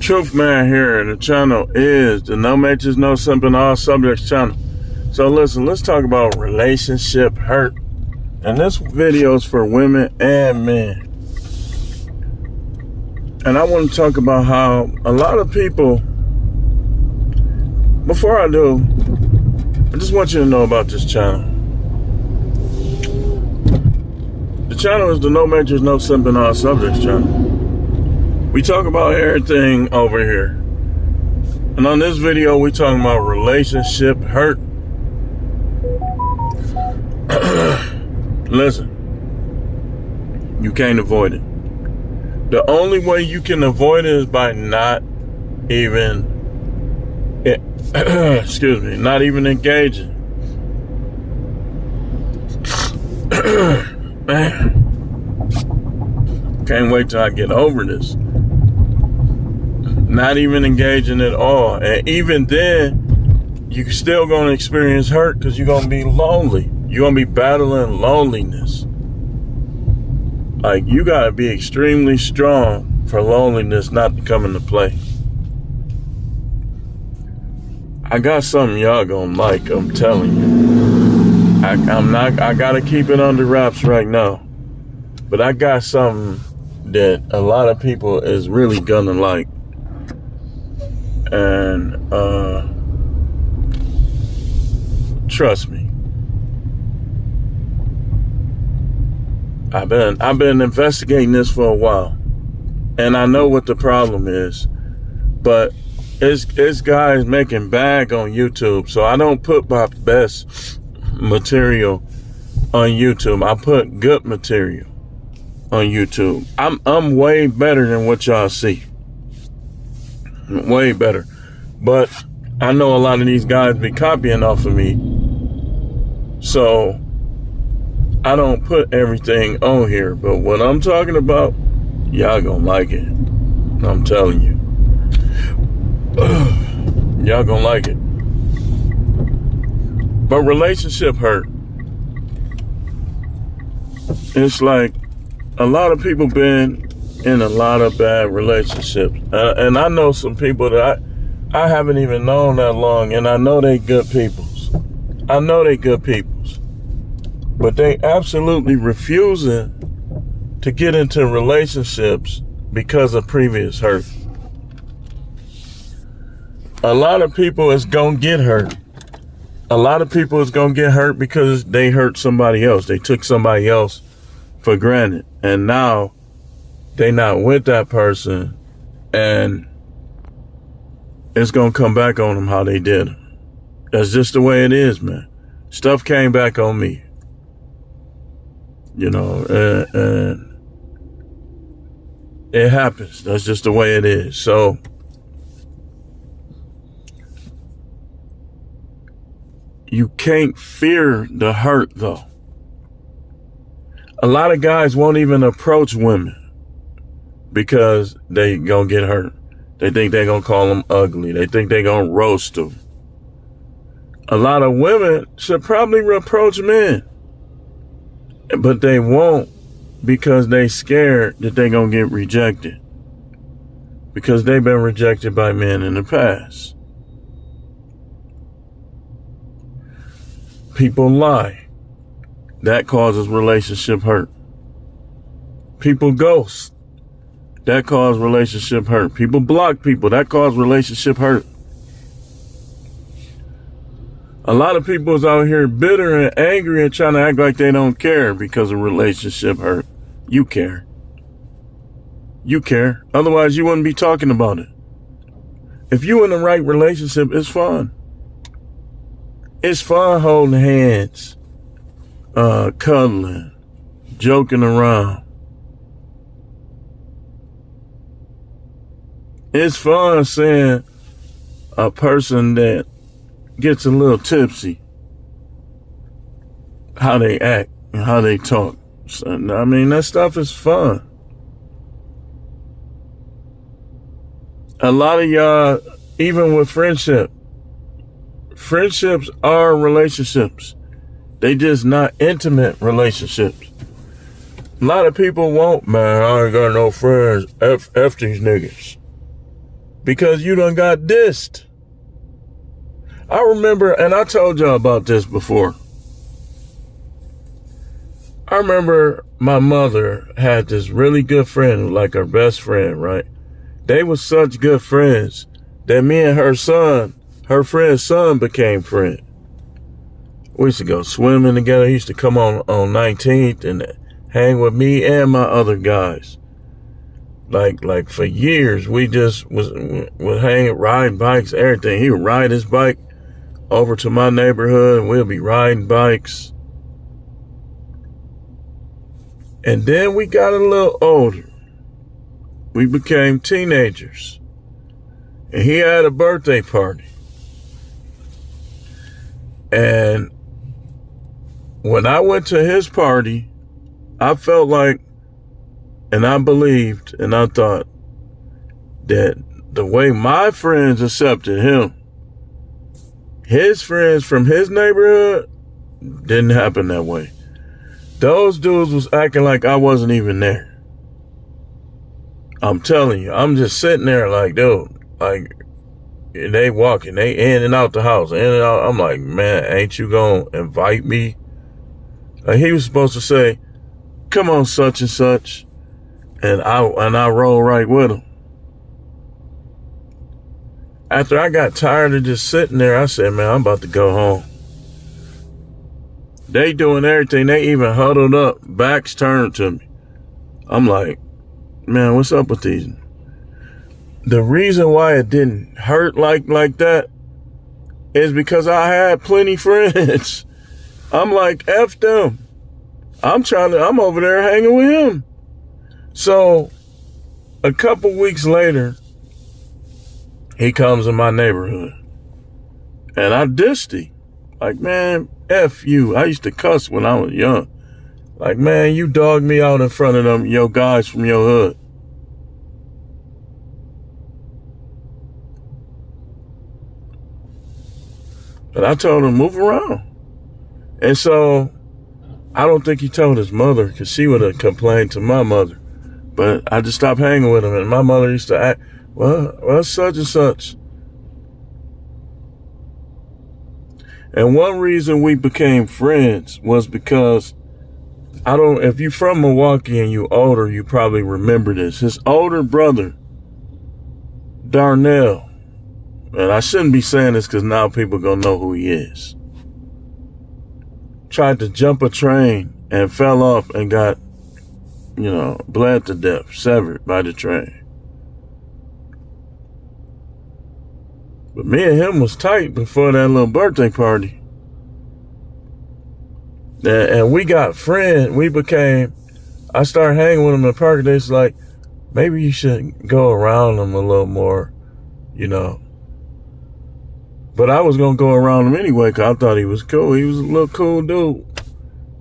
Truth Man here, and the channel is the No Matrix No Simping All Subjects channel. So listen, let's talk about relationship hurt. And this video is for women and men. And I want to talk about how a lot of people, before I do, I just want you to know about this channel. The channel is the No Matrix No Simping All Subjects channel. We talk about everything over here. And on this video, we talking about relationship hurt. Listen, you can't avoid it. The only way you can avoid it is by not even, not even engaging. Man, can't wait till I get over this. Not even engaging at all. And even then, you're still going to experience hurt because you're going to be lonely. You're going to be battling loneliness. Like, you got to be extremely strong for loneliness not to come into play. I got something y'all going to like, I'm telling you. I got to keep it under wraps right now. But I got something that a lot of people is really going to like. And trust me, I've been investigating this for a while, and I know what the problem is, but it's guys making bag on YouTube, so I don't put my best material on YouTube. I put good material on YouTube. I'm way better than what y'all see. Way better. But I know a lot of these guys be copying off of me. So I don't put everything on here. But what I'm talking about, y'all gonna like it. I'm telling you. Y'all gonna like it. But relationship hurt. It's like a lot of people been in a lot of bad relationships. And I know some people that I haven't even known that long, and I know they good peoples. I know they good peoples. But they absolutely refusing to get into relationships because of previous hurt. A lot of people is gonna get hurt. A lot of people is gonna get hurt because they hurt somebody else. They took somebody else for granted. And now they not with that person, and it's gonna come back on them how they did them. That's just the way it is, man. Stuff came back on me, you know, and it happens. That's just the way it is. So you can't fear the hurt, though. A lot of guys won't even approach women because they gonna get hurt. They think they gonna call them ugly. They think they gonna roast them. A lot of women should probably approach men, but they won't because they scared that they gonna get rejected, because they've been rejected by men in the past. People lie. That causes relationship hurt. People ghost. That causes relationship hurt. People block people. That causes relationship hurt. A lot of people is out here bitter and angry and trying to act like they don't care because of relationship hurt. You care. You care. Otherwise, you wouldn't be talking about it. If you in the right relationship, it's fun. It's fun holding hands, cuddling, joking around. It's fun seeing a person that gets a little tipsy, how they act and how they talk. So, I mean, that stuff is fun. A lot of y'all, even with friendships are relationships. They just not intimate relationships. A lot of people won't, man, I ain't got no friends. F these niggas. because you done got dissed. I remember, and I told y'all about this before. I remember my mother had this really good friend, like her best friend, right? They were such good friends that me and her friend's son became friends. We used to go swimming together. He used to come on 19th and hang with me and my other guys. Like for years, we just would hang, riding bikes, everything. He would ride his bike over to my neighborhood and we'll be riding bikes. And then we got a little older. We became teenagers. And he had a birthday party. And when I went to his party, I felt like, and I believed, and I thought that the way my friends accepted him, his friends from his neighborhood didn't happen that way. Those dudes was acting like I wasn't even there. I'm telling you, I'm just sitting there like, dude, like, they walking, they in and out the house, in and out. I'm like, man, ain't you gonna invite me? Like, he was supposed to say, come on, such and such. And I roll right with him. After I got tired of just sitting there, I said, man, I'm about to go home. They doing everything. They even huddled up, backs turned to me. I'm like, man, what's up with these? The reason why it didn't hurt like that is because I had plenty friends. I'm like, F them. I'm over there hanging with him. So a couple weeks later, he comes in my neighborhood and I dissed him. Like, man, F you. I used to cuss when I was young. Like, man, you dogged me out in front of them, your guys from your hood. But I told him, move around. And so I don't think he told his mother because she would have complained to my mother. But I just stopped hanging with him. And my mother used to act, well, such and such. And one reason we became friends was because if you're from Milwaukee and you older, you probably remember this. His older brother, Darnell, and I shouldn't be saying this because now people gonna know who he is, tried to jump a train and fell off and got, bled to death, severed by the train. But me and him was tight before that little birthday party. And we got friends. I started hanging with him in the park. They was like, maybe you should go around him a little more, But I was going to go around him anyway because I thought he was cool. He was a little cool dude.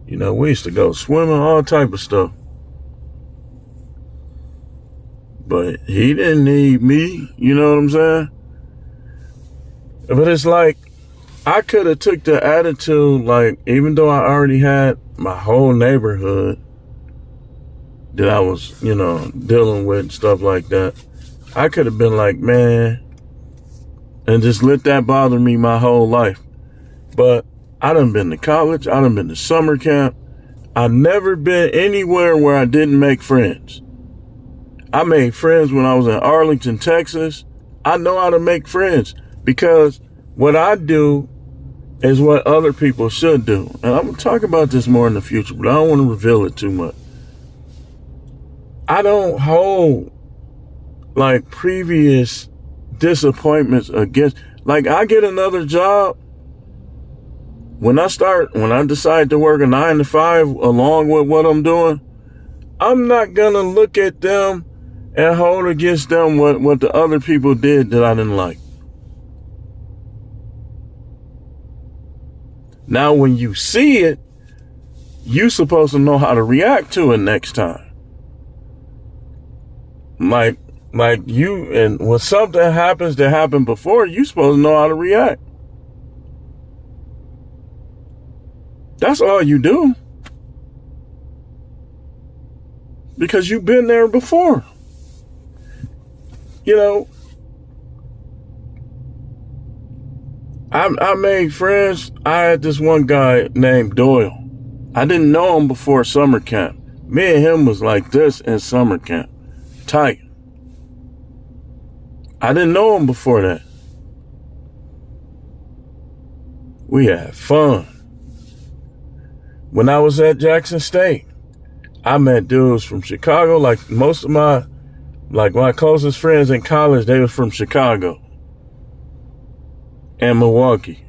We used to go swimming, all type of stuff. But he didn't need me, you know what I'm saying? But it's like, I could have took the attitude, like, even though I already had my whole neighborhood that I was, dealing with and stuff like that, I could have been like, man, and just let that bother me my whole life. But I done been to college. I done been to summer camp. I never been anywhere where I didn't make friends. I made friends when I was in Arlington, Texas. I know how to make friends because what I do is what other people should do. And I'm going to talk about this more in the future, but I don't want to reveal it too much. I don't hold like previous disappointments against, like I get another job. When I decide to work a 9 to 5 along with what I'm doing, I'm not going to look at them and hold against them what the other people did that I didn't like. Now, when you see it, you're supposed to know how to react to it next time. Like you, and when something happens that happened before, you're supposed to know how to react. That's all you do. Because you've been there before. I made friends. I had this one guy named Doyle. I didn't know him before summer camp. Me and him was like this in summer camp. Tight. I didn't know him before that. We had fun. When I was at Jackson State, I met dudes from Chicago. Like most of my closest friends in college, they were from Chicago and Milwaukee.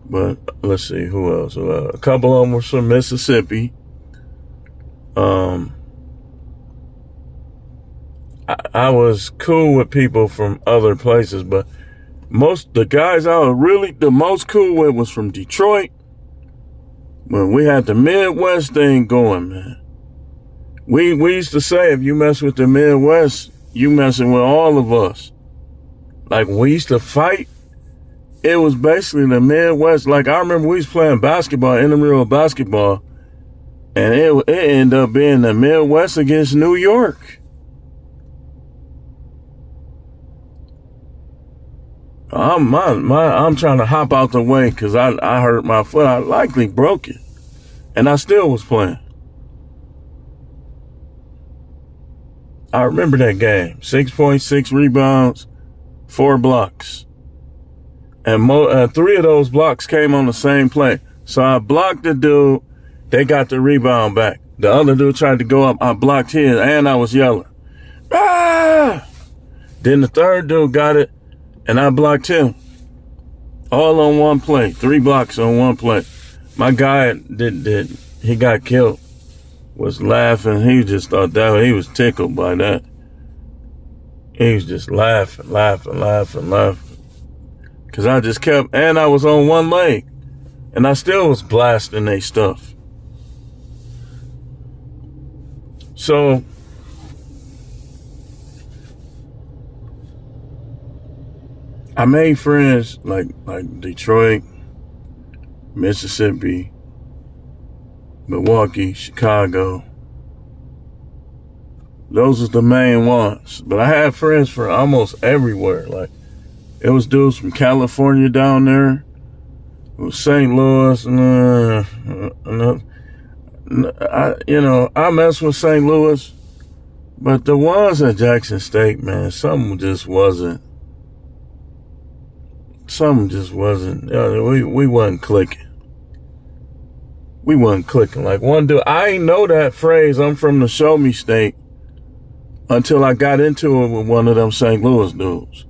But let's see, who else? A couple of them were from Mississippi. I was cool with people from other places, but the guys I was really the most cool with was from Detroit. When we had the Midwest thing going, man. We used to say, if you mess with the Midwest, you messing with all of us. Like, we used to fight. It was basically the Midwest. Like, I remember we was playing basketball, intramural basketball, and it ended up being the Midwest against New York. I'm trying to hop out the way because I hurt my foot. I likely broke it, and I still was playing. I remember that game. 6.6 rebounds, 4 blocks. And 3 of those blocks came on the same play. So I blocked the dude. They got the rebound back. The other dude tried to go up. I blocked his, and I was yelling. Ah! Then the third dude got it, and I blocked him. All on one play. 3 blocks on one play. My guy he got killed, was laughing. He just thought that he was tickled by that. He was just laughing. Cause I just kept, and I was on one leg, and I still was blasting they stuff. So I made friends like Detroit, Mississippi, Milwaukee, Chicago. Those are the main ones. But I had friends from almost everywhere. Like, it was dudes from California down there. It was St. Louis. I messed with St. Louis. But the ones at Jackson State, man, something just wasn't. We wasn't clicking. We wasn't clicking. Like one dude, I ain't know that phrase, I'm from the show me state, until I got into it with one of them St. Louis dudes.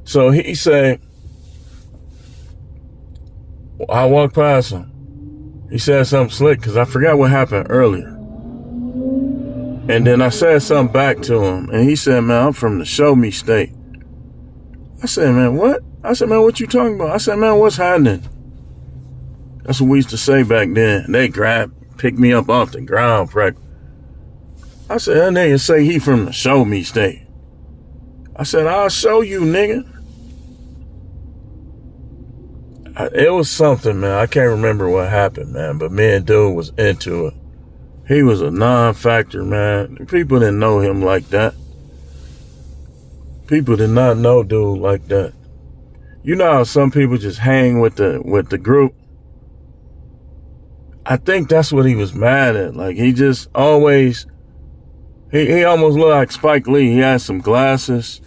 So he said, I walked past him. He said something slick because I forgot what happened earlier. And then I said something back to him. And he said, man, I'm from the show me state. I said, man, what? I said, man, what you talking about? I said, man, what's happening? That's what we used to say back then. They picked me up off the ground. I said, that nigga say he from the show me state. I said, I'll show you, nigga. It was something, man. I can't remember what happened, man. But me and dude was into it. He was a non-factor, man. People didn't know him like that. People did not know dude like that. You know how some people just hang with the group? I think that's what he was mad at. Like, he just always, he almost looked like Spike Lee. He had some glasses.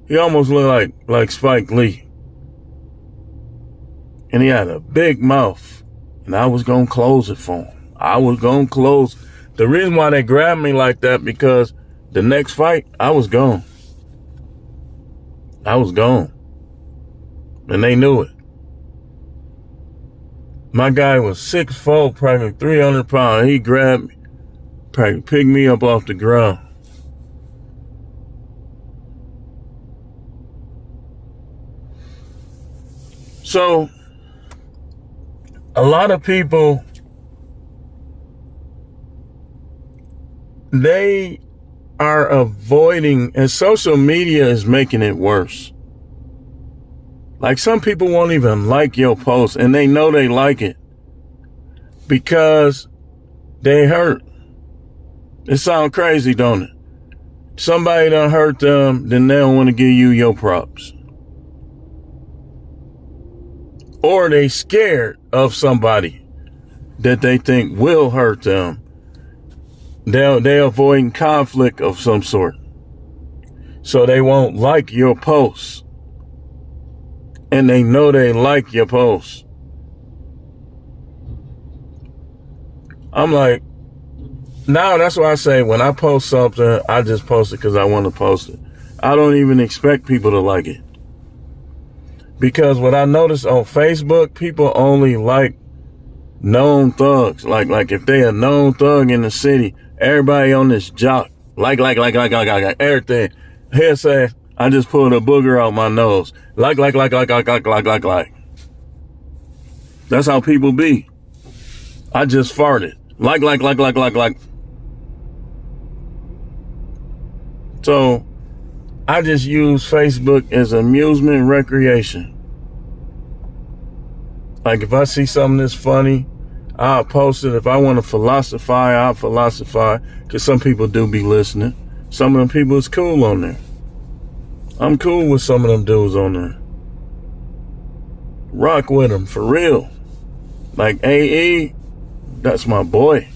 He almost looked like Spike Lee. And he had a big mouth. And I was going to close it for him. I was going to close. The reason why they grabbed me like that, because the next fight, I was gone. I was gone. And they knew it. My guy was 6'4", probably 300 pounds. He grabbed me, probably picked me up off the ground. So, a lot of people, they are avoiding, and social media is making it worse. Like, some people won't even like your post, and they know they like it because they hurt. It sounds crazy, don't it? Somebody done hurt them, then they don't want to give you your props. or they scared of somebody that they think will hurt them. They're avoiding conflict of some sort. So they won't like your posts. And they know they like your posts. I'm like, now that's why I say when I post something, I just post it because I want to post it. I don't even expect people to like it. Because what I noticed on Facebook, people only like known thugs. Like if they a known thug in the city, everybody on this jock, like everything. Here say, I just pulled a booger out my nose. Like. That's how people be. I just farted. Like. So, I just use Facebook as amusement recreation. Like if I see something that's funny, I'll post it. If I want to philosophize, I'll philosophize. Because some people do be listening. Some of them people is cool on there. I'm cool with some of them dudes on there. Rock with them, for real. Like AE, that's my boy.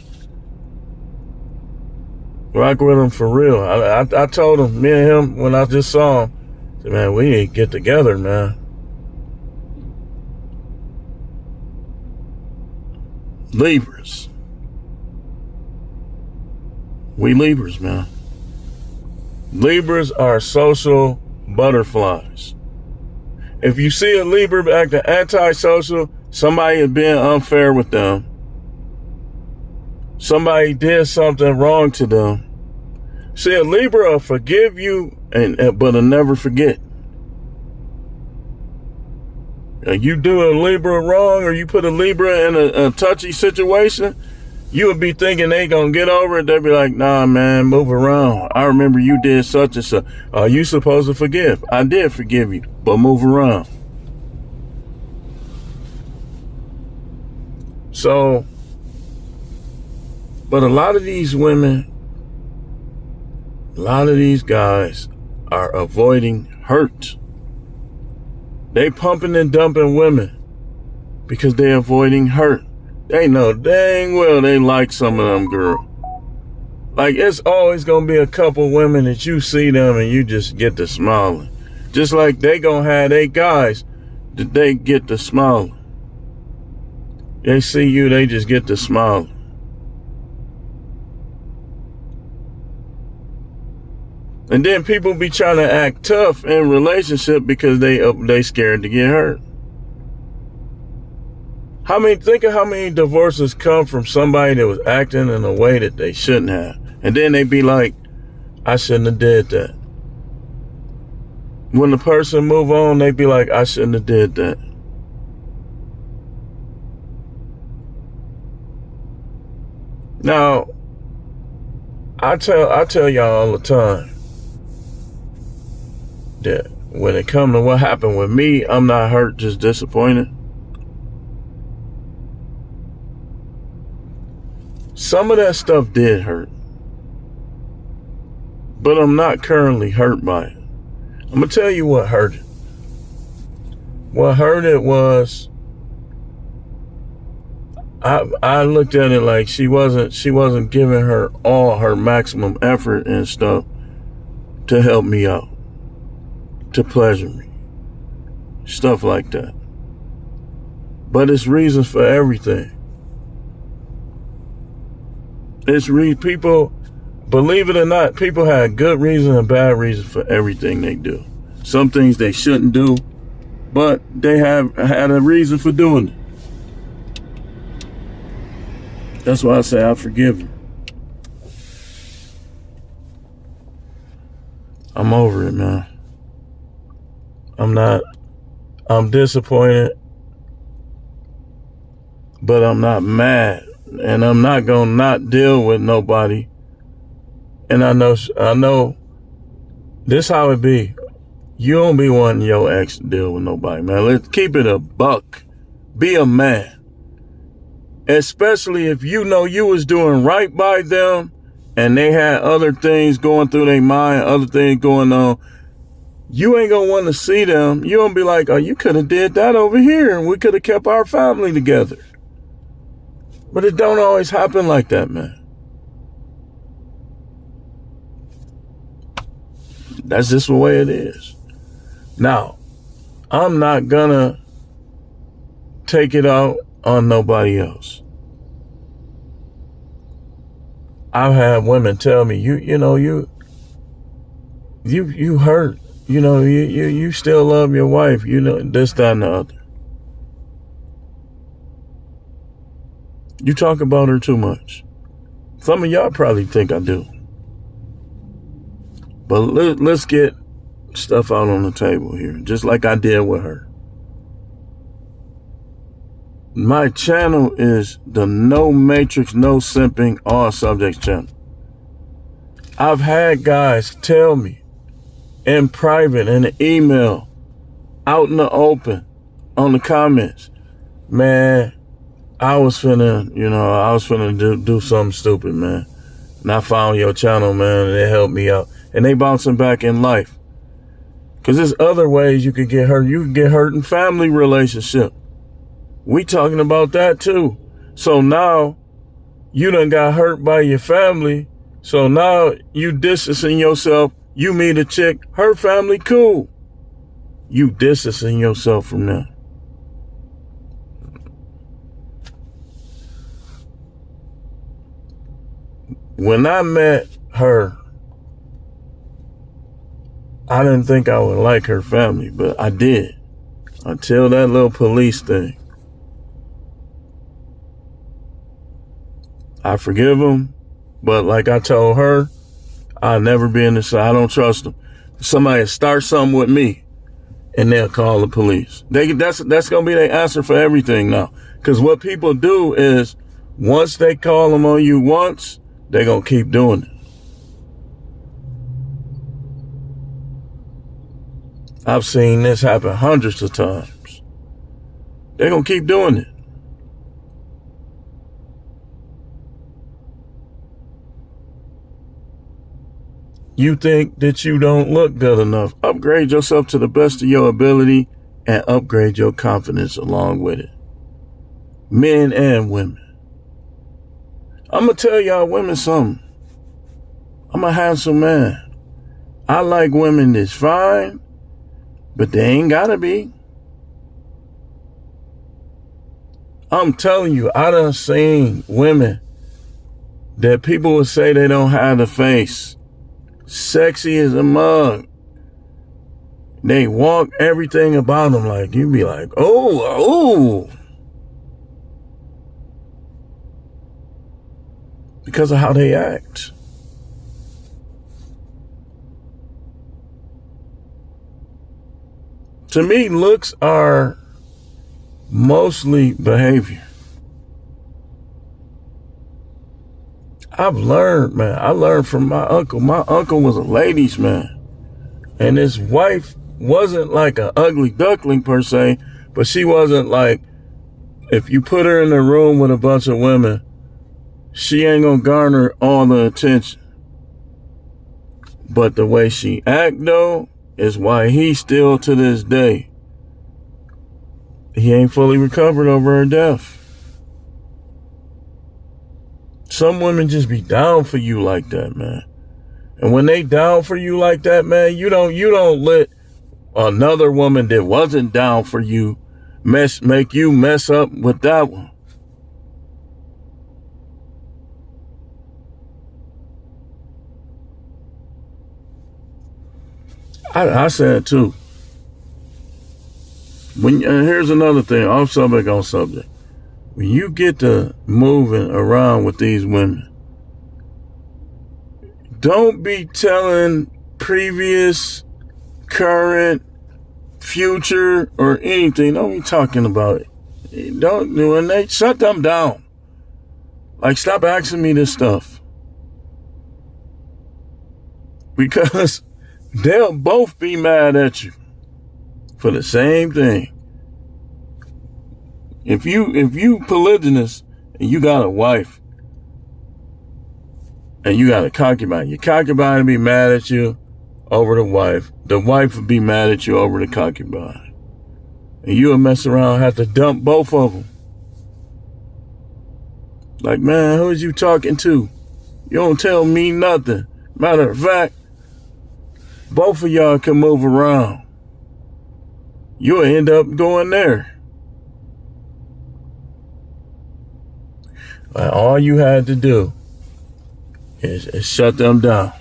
Rock with him for real. I told him, me and him, when I just saw him, I said, man, we need to get together, man. Libras. We Libras, man. Libras are social butterflies. If you see a Libra acting antisocial, somebody is being unfair with them. Somebody did something wrong to them. See, a Libra will forgive you, but will never forget. You do a Libra wrong, or you put a Libra in a touchy situation, you would be thinking they gonna get over it. They'd be like, nah, man, move around. I remember you did such and such. Are you supposed to forgive? I did forgive you, but move around. So, but a lot of these women, a lot of these guys are avoiding hurt. They pumping and dumping women because they're avoiding hurt. They know dang well they like some of them girls. Like it's always gonna be a couple women that you see them and you just get to smiling. Just like they gonna have they guys that they get to smiling. They see you, they just get to smiling. And then people be trying to act tough in relationship because they scared to get hurt. Think of how many divorces come from somebody that was acting in a way that they shouldn't have. And then they be like, I shouldn't have did that. When the person move on, they be like, I shouldn't have did that. Now, I tell y'all all the time that when it comes to what happened with me, I'm not hurt, just disappointed. Some of that stuff did hurt, but I'm not currently hurt by it. I'm gonna tell you what hurt it. What hurt it was, I looked at it like she wasn't giving her all her maximum effort and stuff to help me out, to pleasure me, stuff like that. But it's reasons for everything. People, believe it or not, people have good reason and bad reason for everything they do. Some things they shouldn't do, but they have had a reason for doing it. That's why I say I forgive you. I'm over it, man. I'm disappointed, but I'm not mad. And I'm not gonna not deal with nobody. And I know this how it be. You don't be wanting your ex to deal with nobody, man. Let's keep it a buck. Be a man. Especially if you know you was doing right by them and they had other things going through their mind, other things going on. you ain't gonna want to see them. You gonna be like, oh, you could have did that over here and we could have kept our family together. But it don't always happen like that, man. That's just the way it is. Now, I'm not gonna take it out on nobody else. I've had women tell me, you hurt. You still love your wife, this, that, and the other. You talk about her too much. Some of y'all probably think I do. But let's get stuff out on the table here, just like I did with her. My channel is the No Matrix, No Simping, All Subjects channel. I've had guys tell me in private, in an email, out in the open, on the comments, man, I was finna do something stupid, man. And I found your channel, man, and it helped me out. And they bouncing back in life. Because there's other ways you could get hurt. You can get hurt in family relationship. We talking about that too. So now you done got hurt by your family. So now you distancing yourself. You meet a chick, her family cool. You distancing yourself from them. When I met her, I didn't think I would like her family, but I did. Until that little police thing. I forgive them, but like I told her, I'll never be in this. I don't trust them. Somebody start something with me, and they'll call the police. That's gonna be their answer for everything now. Because what people do is, once they call them on you once, they're gonna keep doing it. I've seen this happen hundreds of times. They're gonna keep doing it. You think that you don't look good enough. Upgrade yourself to the best of your ability and upgrade your confidence along with it. Men and women. I'm going to tell y'all women something. I'm a handsome man. I like women that's fine, but they ain't got to be. I'm telling you, I done seen women that people would say they don't have the face. Sexy as a mug. They walk everything about them like, you be like, oh. Because of how they act. To me, looks are mostly behavior. I've learned, man. I learned from my uncle. My uncle was a ladies' man. And his wife wasn't like an ugly duckling per se, but she wasn't like, if you put her in a room with a bunch of women, she ain't gonna garner all the attention. But the way she act, though, is why he still to this day, he ain't fully recovered over her death. Some women just be down for you like that, man. And when they down for you like that, man, you don't let another woman that wasn't down for you make you mess up with that one. I said too. Here's another thing, off subject, on subject. When you get to moving around with these women, don't be telling previous, current, future, or anything. Don't be talking about it. Don't do it. Shut them down. Like, stop asking me this stuff. Because they'll both be mad at you for the same thing. If you polygynous and you got a wife and you got a concubine, your concubine will be mad at you over the wife. The wife would be mad at you over the concubine. And you would mess around and have to dump both of them. Like, man, who is you talking to? You don't tell me nothing. Matter of fact, both of y'all can move around. You'll end up going there. And all you had to do is shut them down.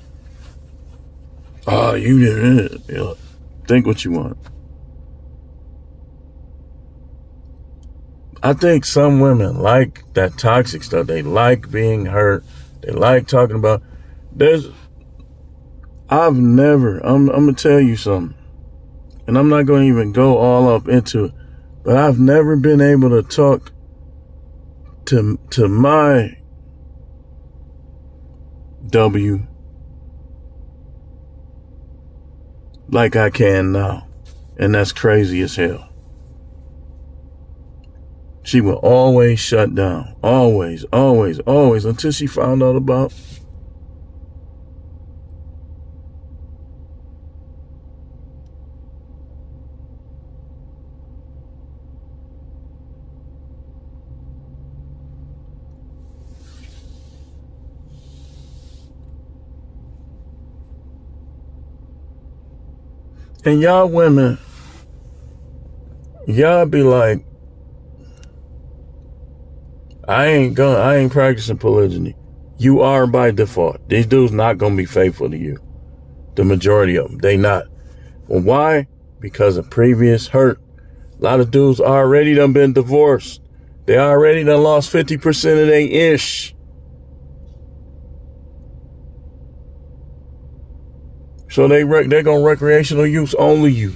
Oh, you didn't. Think what you want. I think some women like that toxic stuff. They like being hurt. They like talking about. I'm going to tell you something. And I'm not going to even go all up into it. But I've never been able to talk to my W like I can now. And that's crazy as hell. She will always shut down. Always, always, always, until she found out about. And y'all women, y'all be like, I ain't practicing polygyny. You are by default. These dudes not gonna be faithful to you. The majority of them, they not. Well, why? Because of previous hurt. A lot of dudes already done been divorced. They already done lost 50% of their ish. So they're gonna recreational use only you.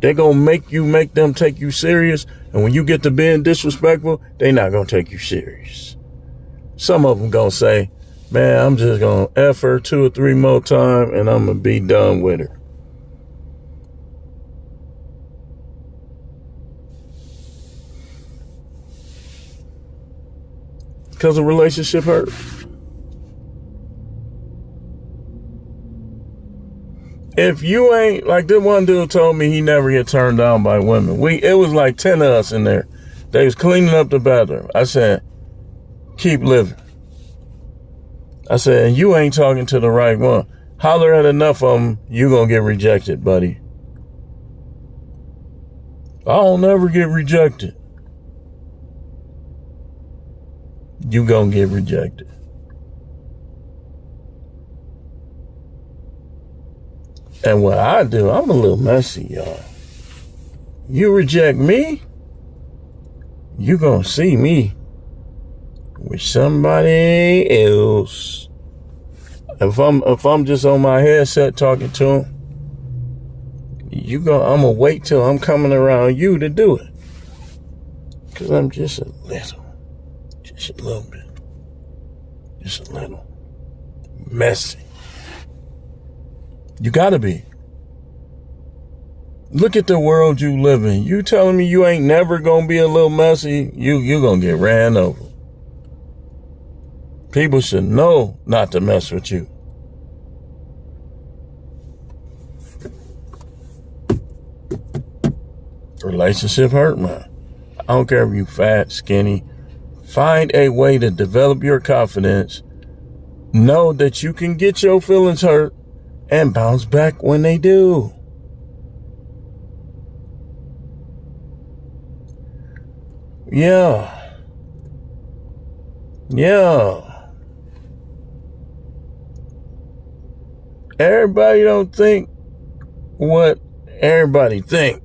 They're gonna make them take you serious. And when you get to being disrespectful, they not gonna take you serious. Some of them gonna say, man, I'm just gonna F her 2 or 3 more times and I'm gonna be done with her. Because a relationship hurt. If you ain't, like this one dude told me he never get turned down by women. It was like 10 of us in there. They was cleaning up the bathroom. I said, keep living. I said, you ain't talking to the right one. Holler at enough of them, you gonna get rejected, buddy. I'll never get rejected. You gonna get rejected. And what I do, I'm a little messy, y'all. You reject me, you gonna see me with somebody else. If I'm just on my headset talking to him, I'm gonna wait till I'm coming around you to do it. Cause I'm just a little bit messy. You gotta be. Look at the world you live in. You telling me you ain't never gonna be a little messy? You gonna get ran over. People should know not to mess with you. Relationship hurt, man. I don't care if you fat, skinny. Find a way to develop your confidence. Know that you can get your feelings hurt and bounce back when they do. Yeah. Everybody don't think what everybody think.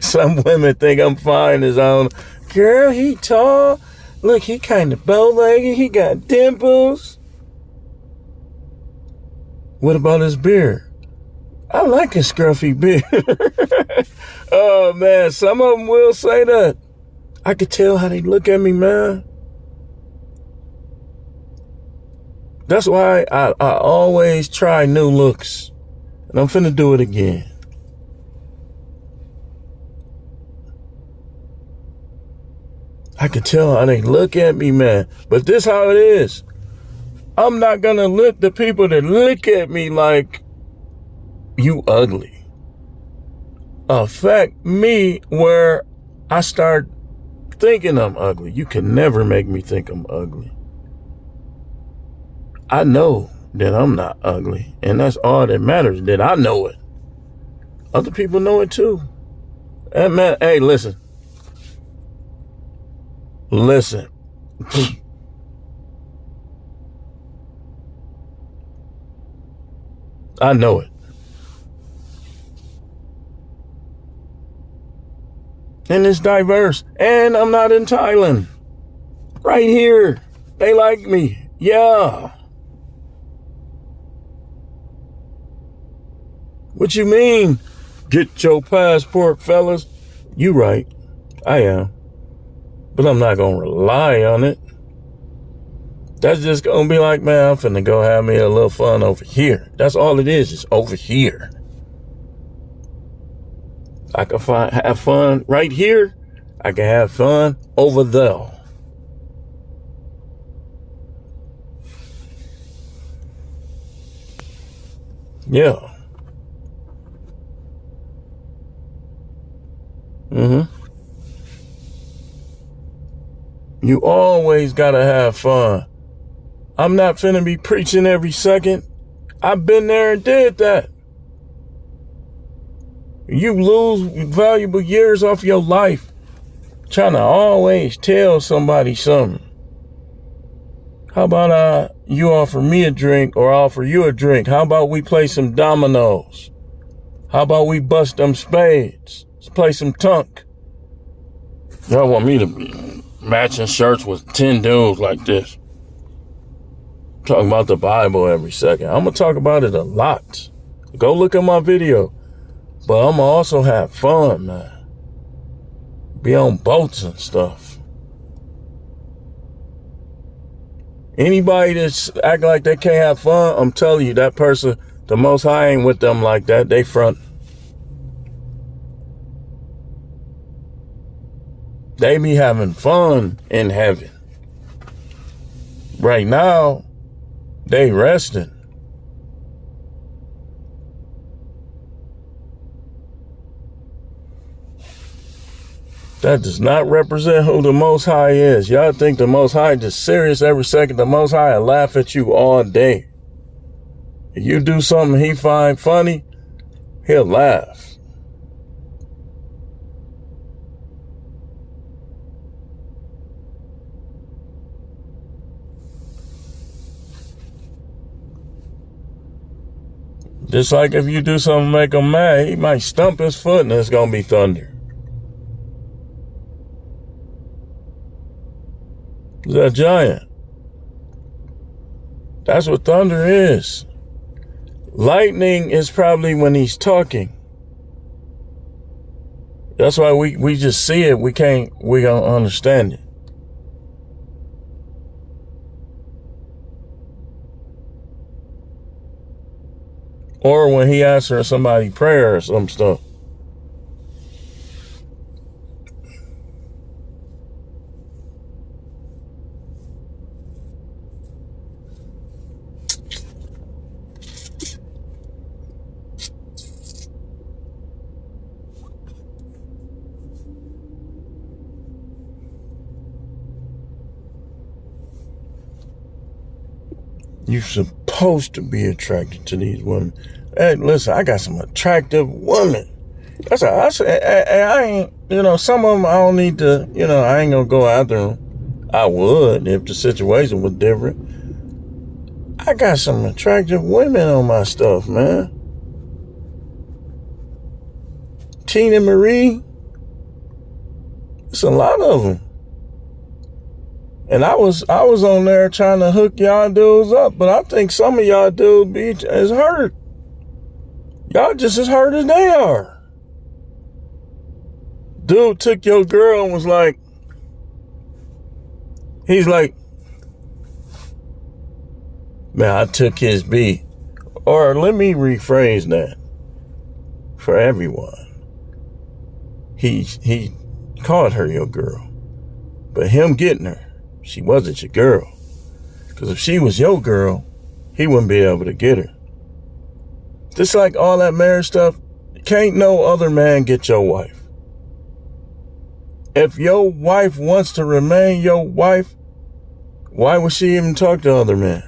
Some women think I'm fine as on. Girl, he tall. Look, he kind of bow-legged. He got dimples. What about his beard? I like his scruffy beard. Oh, man, some of them will say that. I could tell how they look at me, man. That's why I always try new looks. And I'm finna do it again. I could tell how they look at me, man. But this how it is. I'm not going to let the people that look at me like you ugly affect me where I start thinking I'm ugly. You can never make me think I'm ugly. I know that I'm not ugly, and that's all that matters, that I know it. Other people know it too. And man, hey, listen. I know it. And it's diverse. And I'm not in Thailand. Right here. They like me. Yeah. What you mean? Get your passport, fellas. You right. I am. But I'm not going to rely on it. That's just going to be like, man, I'm finna go have me a little fun over here. That's all it is. It's over here. I can have fun right here. I can have fun over there. Yeah. You always gotta have fun. I'm not finna be preaching every second. I've been there and did that. You lose valuable years off your life trying to always tell somebody something. How about you offer me a drink or offer you a drink? How about we play some dominoes? How about we bust them spades? Let's play some tunk. Y'all want me to be matching shirts with 10 dudes like this? Talking about the Bible every second. I'm going to talk about it a lot. Go look at my video. But I'm going to also have fun, man. Be on boats and stuff. Anybody that's acting like they can't have fun, I'm telling you, that person, the Most High ain't with them like that. They front. They be having fun in heaven. Right now, they resting. That does not represent who the Most High is. Y'all think the Most High is serious every second. The Most High will laugh at you all day. If you do something he find funny, he'll laugh. Just like if you do something to make him mad, he might stump his foot and it's going to be thunder. He's a giant. That's what thunder is. Lightning is probably when he's talking. That's why we just see it. We don't understand it. Or when he answers somebody prayer or some stuff. You're supposed to be attracted to these women. Hey, listen, I got some attractive women. I ain't, some of them I don't need to, I ain't gonna go after them. I would if the situation was different. I got some attractive women on my stuff, man. Tina Marie. It's a lot of them. And I was on there trying to hook y'all dudes up, but I think some of y'all dudes be as hurt. Y'all just as hurt as they are. Dude took your girl and was like, he's like, man, I took his B. Or let me rephrase that for everyone. He called her your girl, but him getting her, she wasn't your girl. Because if she was your girl, he wouldn't be able to get her. Just like all that marriage stuff, can't no other man get your wife. If your wife wants to remain your wife, why would she even talk to other men?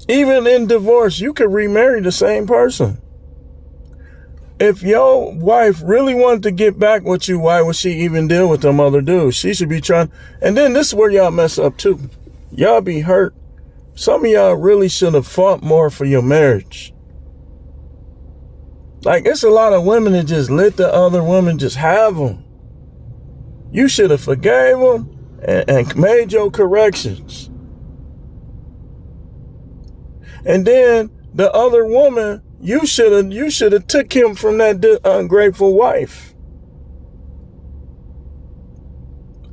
Even in divorce, you could remarry the same person. If your wife really wanted to get back with you, why would she even deal with them other dudes? She should be trying. And then this is where y'all mess up too. Y'all be hurt. Some of y'all really should have fought more for your marriage. Like, it's a lot of women that just let the other woman just have them. You should have forgave them and made your corrections. And then the other woman, you should have took him from that ungrateful wife.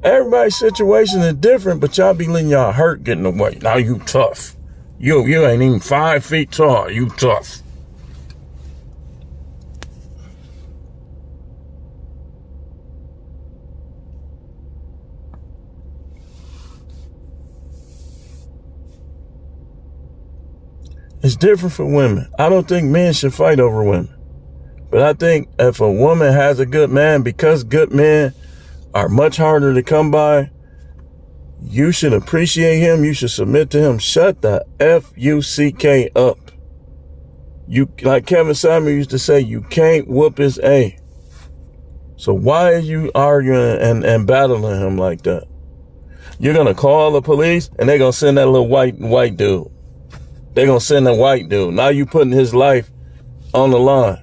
Everybody's situation is different, but y'all be letting y'all hurt getting away. Now you tough. You ain't even 5 feet tall. You tough. It's different for women. I don't think men should fight over women. But I think if a woman has a good man, because good men are much harder to come by, you should appreciate him. You should submit to him. Shut the F-U-C-K up. You, like Kevin Samuels used to say, you can't whoop his A. So why are you arguing and battling him like that? You're going to call the police and they're going to send that little white dude. They're going to send a white dude. Now you putting his life on the line.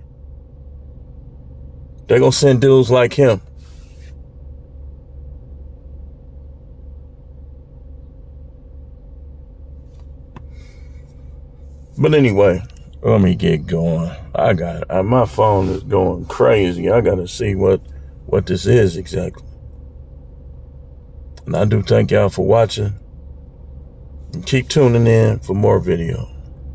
They're going to send dudes like him. But anyway, let me get going. My phone is going crazy. I got to see what this is exactly. And I do thank y'all for watching. And keep tuning in for more videos.